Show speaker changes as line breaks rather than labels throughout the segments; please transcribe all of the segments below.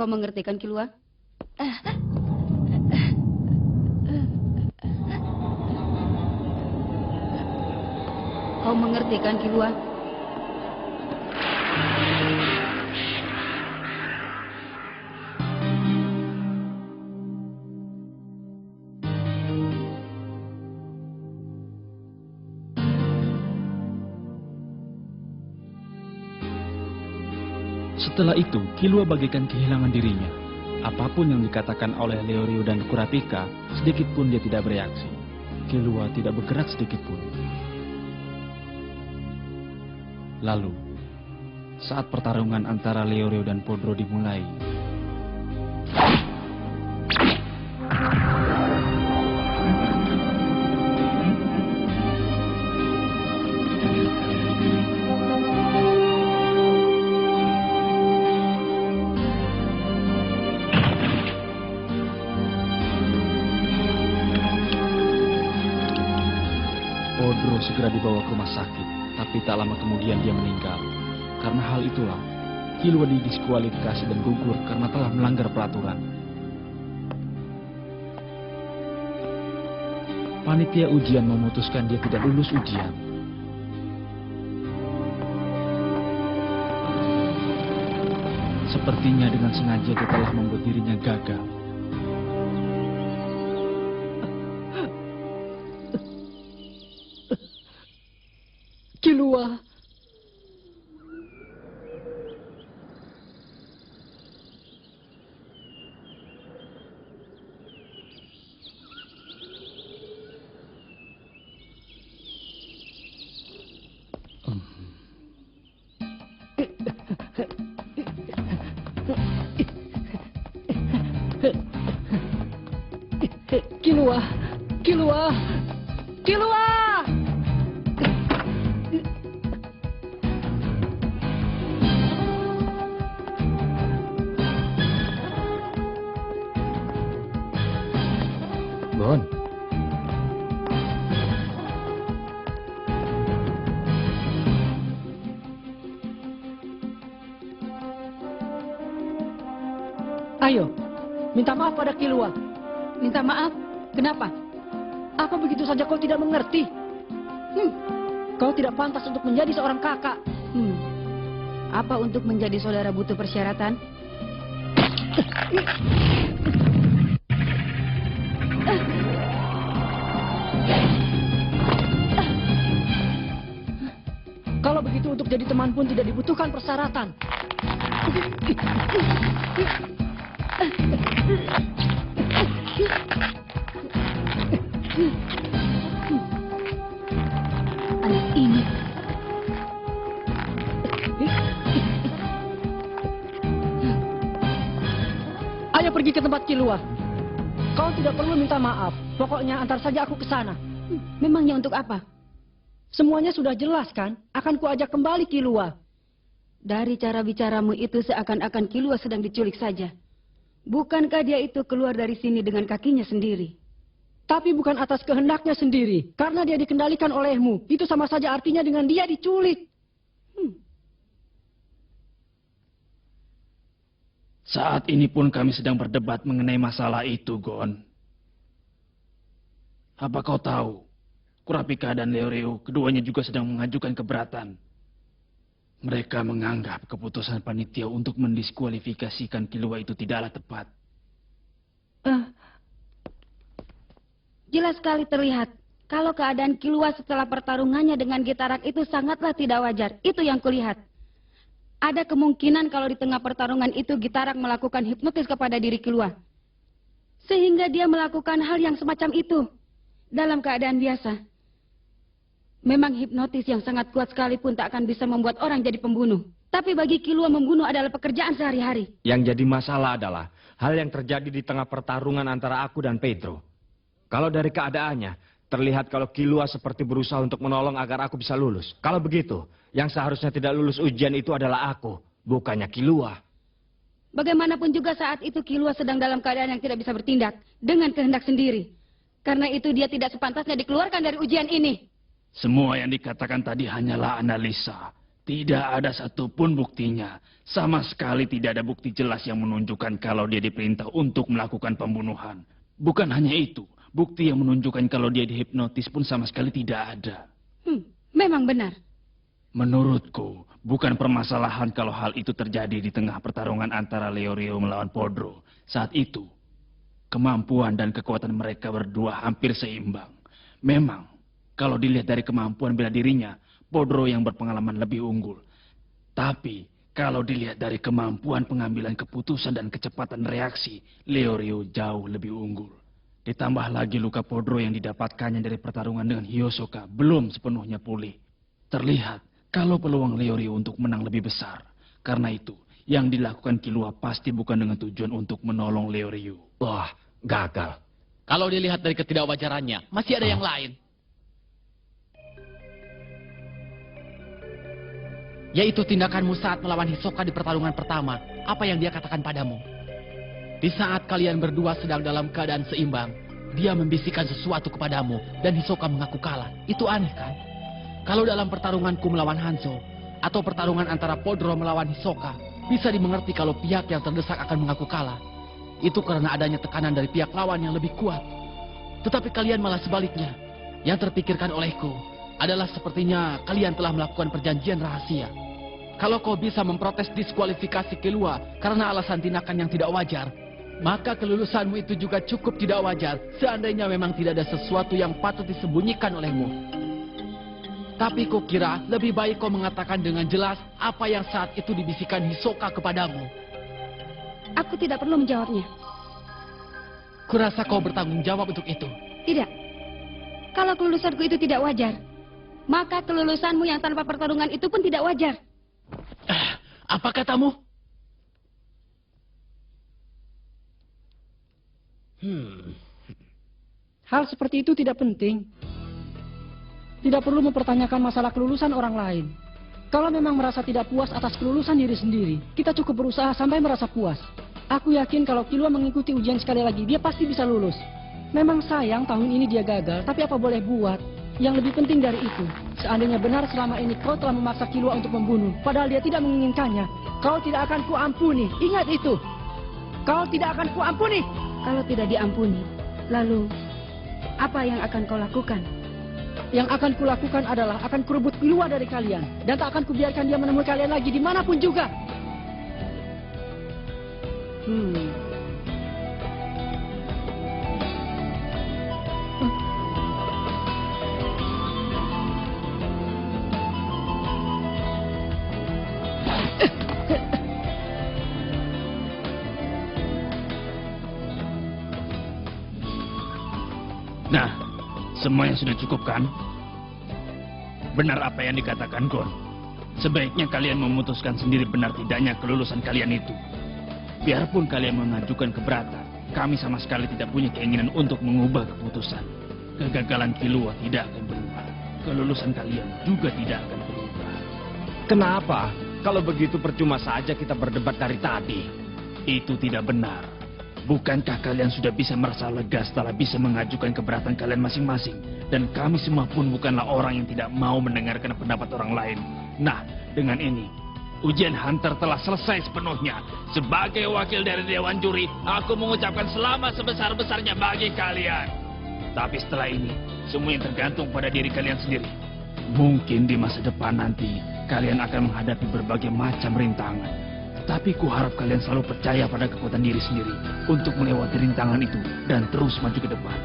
Kau mengerti kan, Kilua? Kau mengerti kan, Kilua?
Setelah itu, Killua bagaikan kehilangan dirinya. Apapun yang dikatakan oleh Leorio dan Kurapika, sedikit pun dia tidak bereaksi. Killua tidak bergerak sedikit pun. Lalu, saat pertarungan antara Leorio dan Podro dimulai, Podro segera dibawa ke rumah sakit, tapi tak lama kemudian dia meninggal. Karena hal itulah, Killua didiskualifikasi dan gugur karena telah melanggar peraturan. Panitia ujian memutuskan dia tidak lulus ujian. Sepertinya dengan sengaja dia telah membuat dirinya gagal.
Killua. Killua. Killua. Killua.
Gon.
Ayo, minta maaf pada Killua.
Minta maaf? Kenapa?
Apa begitu saja kau tidak mengerti? Kau tidak pantas untuk menjadi seorang kakak.
Apa untuk menjadi saudara butuh persyaratan?
Kalau begitu untuk jadi teman pun tidak dibutuhkan persyaratan.
Anak ini.
Ayo pergi ke tempat Killua. Kau tidak perlu minta maaf. Pokoknya antar saja aku ke sana.
Memangnya untuk apa?
Semuanya sudah jelas kan? Akan kuajak kembali Killua.
Dari cara bicaramu itu seakan-akan Killua sedang diculik saja. Bukankah dia itu keluar dari sini dengan kakinya sendiri?
Tapi bukan atas kehendaknya sendiri. Karena dia dikendalikan olehmu. Itu sama saja artinya dengan dia diculik.
Saat ini pun kami sedang berdebat mengenai masalah itu, Gon. Apa kau tahu, Kurapika dan Leorio keduanya juga sedang mengajukan keberatan. Mereka menganggap keputusan panitia untuk mendiskualifikasikan Killua itu tidaklah tepat.
Jelas sekali terlihat. Kalau keadaan Killua setelah pertarungannya dengan Gitarak itu sangatlah tidak wajar. Itu yang kulihat. Ada kemungkinan kalau di tengah pertarungan itu Gitarak melakukan hipnotis kepada diri Killua. Sehingga dia melakukan hal yang semacam itu. Dalam keadaan biasa. Memang hipnotis yang sangat kuat sekalipun tak akan bisa membuat orang jadi pembunuh. Tapi bagi Killua membunuh adalah pekerjaan sehari-hari.
Yang jadi masalah adalah hal yang terjadi di tengah pertarungan antara aku dan Pedro. Kalau dari keadaannya, terlihat kalau Killua seperti berusaha untuk menolong agar aku bisa lulus. Kalau begitu, yang seharusnya tidak lulus ujian itu adalah aku, bukannya Killua.
Bagaimanapun juga saat itu Killua sedang dalam keadaan yang tidak bisa bertindak dengan kehendak sendiri. Karena itu dia tidak sepantasnya dikeluarkan dari ujian ini.
Semua yang dikatakan tadi hanyalah analisa. Tidak ada satupun buktinya. Sama sekali tidak ada bukti jelas yang menunjukkan kalau dia diperintah untuk melakukan pembunuhan. Bukan hanya itu, bukti yang menunjukkan kalau dia dihipnotis pun sama sekali tidak ada.
Memang benar.
Menurutku, bukan permasalahan kalau hal itu terjadi di tengah pertarungan antara Leorio melawan Podro. Saat itu, kemampuan dan kekuatan mereka berdua hampir seimbang. Memang, kalau dilihat dari kemampuan bela dirinya, Podro yang berpengalaman lebih unggul. Tapi, kalau dilihat dari kemampuan pengambilan keputusan dan kecepatan reaksi, Leorio jauh lebih unggul. Ditambah lagi luka Podro yang didapatkannya dari pertarungan dengan Hisoka belum sepenuhnya pulih. Terlihat kalau peluang Leorio untuk menang lebih besar. Karena itu, yang dilakukan Killua pasti bukan dengan tujuan untuk menolong Leorio.
Wah, gagal.
Kalau dilihat dari ketidakwajarannya, masih ada yang lain. Yaitu tindakanmu saat melawan Hisoka di pertarungan pertama. Apa yang dia katakan padamu? Di saat kalian berdua sedang dalam keadaan seimbang, dia membisikkan sesuatu kepadamu dan Hisoka mengaku kalah. Itu aneh kan? Kalau dalam pertarunganku melawan Hanzo, atau pertarungan antara Podro melawan Hisoka, bisa dimengerti kalau pihak yang terdesak akan mengaku kalah. Itu karena adanya tekanan dari pihak lawan yang lebih kuat. Tetapi kalian malah sebaliknya. Yang terpikirkan olehku adalah sepertinya kalian telah melakukan perjanjian rahasia. Kalau kau bisa memprotes diskualifikasi Killua karena alasan tindakan yang tidak wajar, maka kelulusanmu itu juga cukup tidak wajar seandainya memang tidak ada sesuatu yang patut disembunyikan olehmu. Tapi kukira lebih baik kau mengatakan dengan jelas apa yang saat itu dibisikkan Hisoka kepadamu.
Aku tidak perlu menjawabnya.
Kurasa kau bertanggung jawab untuk itu.
Tidak. Kalau kelulusanku itu tidak wajar, maka kelulusanmu yang tanpa pertarungan itu pun tidak wajar.
Apa katamu?
Hal seperti itu tidak penting. Tidak perlu mempertanyakan masalah kelulusan orang lain. Kalau memang merasa tidak puas atas kelulusan diri sendiri, kita cukup berusaha sampai merasa puas. Aku yakin kalau Killua mengikuti ujian sekali lagi, dia pasti bisa lulus. Memang sayang tahun ini dia gagal, tapi apa boleh buat? Yang lebih penting dari itu, seandainya benar selama ini kau telah memaksa Killua untuk membunuh, padahal dia tidak menginginkannya, kau tidak akan kuampuni. Ingat itu. Kau tidak akan kuampuni.
Kalau tidak diampuni, lalu apa yang akan kau lakukan?
Yang akan kulakukan adalah akan kurebut Killua dari kalian, dan tak akan kubiarkan dia menemui kalian lagi dimanapun juga.
Nah, semuanya sudah cukup kan? Benar apa yang dikatakan Gon. Sebaiknya kalian memutuskan sendiri benar tidaknya kelulusan kalian itu. Biarpun kalian mengajukan keberatan, kami sama sekali tidak punya keinginan untuk mengubah keputusan. Kegagalan Killua tidak akan berubah. Kelulusan kalian juga tidak akan berubah.
Kenapa? Kalau begitu percuma saja kita berdebat dari tadi.
Itu tidak benar. Bukankah kalian sudah bisa merasa lega setelah bisa mengajukan keberatan kalian masing-masing? Dan kami semua pun bukanlah orang yang tidak mau mendengarkan pendapat orang lain. Nah, dengan ini, ujian Hunter telah selesai sepenuhnya. Sebagai wakil dari Dewan Juri, aku mengucapkan selamat sebesar-besarnya bagi kalian. Tapi setelah ini, semuanya tergantung pada diri kalian sendiri. Mungkin di masa depan nanti, kalian akan menghadapi berbagai macam rintangan. Tapi kuharap kalian selalu percaya pada kekuatan diri sendiri untuk melewati rintangan itu dan terus maju ke depan.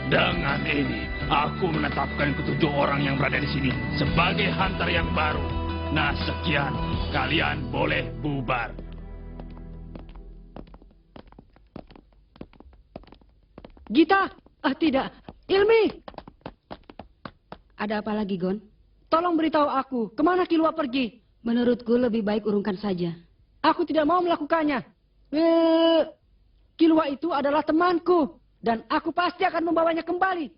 Dengan ini, aku menetapkan ketujuh orang yang berada di sini sebagai Hunter yang baru. Nah, sekian. Kalian boleh bubar.
Gita! Tidak. Ilmi!
Ada apa lagi, Gon?
Tolong beritahu aku, kemana Killua pergi?
Menurutku lebih baik urungkan saja.
Aku tidak mau melakukannya. Killua itu adalah temanku. Dan aku pasti akan membawanya kembali.